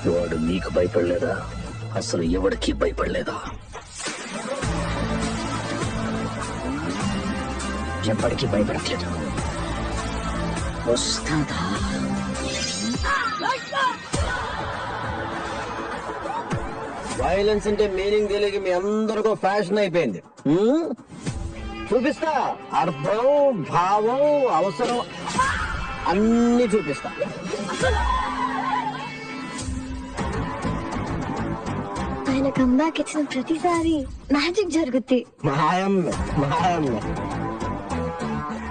వాడు నీకు భయపడలేదా? అసలు ఎవరికి భయపడలేదా? ఎప్పటికీ భయపడట్లేదు. వస్తాదా? వైలెన్స్ అంటే మీనింగ్ తెలియక మీ అందరికీ ఫ్యాషన్ అయిపోయింది. చూపిస్తా, అర్థం, భావం, అవసరం అన్ని చూపిస్తా. ఆయన కంబ్యాక్ ఇచ్చిన ప్రతిసారి మ్యాజిక్ జరుగుద్ది. మాయమ్మే మాయమ్మే.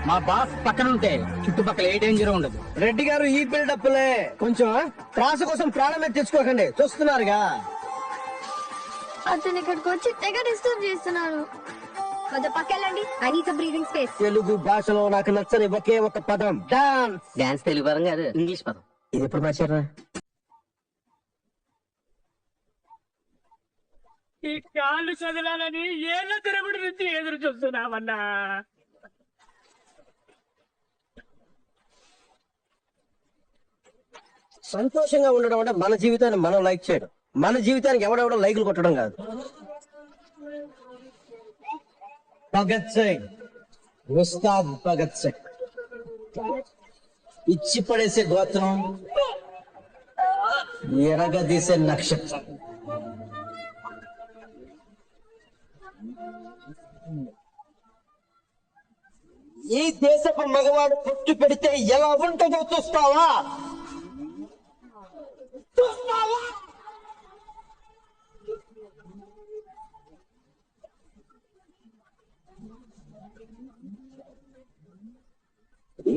మా బాస్ పక్కన ఉంటే చుట్టుపక్కల ఏ డేంజర్ ఉండదు. రెడ్డి గారు ఈ బిల్డప్లే కొంచెం త్రాసు కోసం ప్రాణమే తెచ్చుకోకండి. చూస్తున్నారుగా అతను ఇక్కడికి వచ్చి తెగ డిస్టర్బ్ చేస్తున్నాను. కొంచెం పక్కెళ్ళండి. I need some breathing space. Telugu భాషలో నాకు నచ్చని ఒకే ఒక పదం డాన్స్. డాన్స్ తెలుగు పదం కాదు, ఇంగ్లీష్ పదం. ఇది ఎప్పుడు మార్చారా? ఈ కాళ్ళు చదవాలని ఏళ్ళ తిరగడి నుంచి ఎదురు చూస్తున్నామన్నా. సంతోషంగా ఉండడం అంటే మన జీవితాన్ని మనం లైక్ చేయడం, మన జీవితానికి ఎవడెవడో లైకులు కొట్టడం కాదు. భగత్ సింగ్, ఉస్తాద్ భగత్ సింగ్ ఇచ్చి పడేసే గోత్రం, ఎరగదీసే నక్షత్రం. ఈ దేశపు మగవాడు పుట్టు పెడితే ఎలా ఉంటుందో చూస్తావా?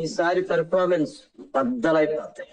ఈసారి పెర్ఫార్మెన్స్ బద్దలైపోతాయి.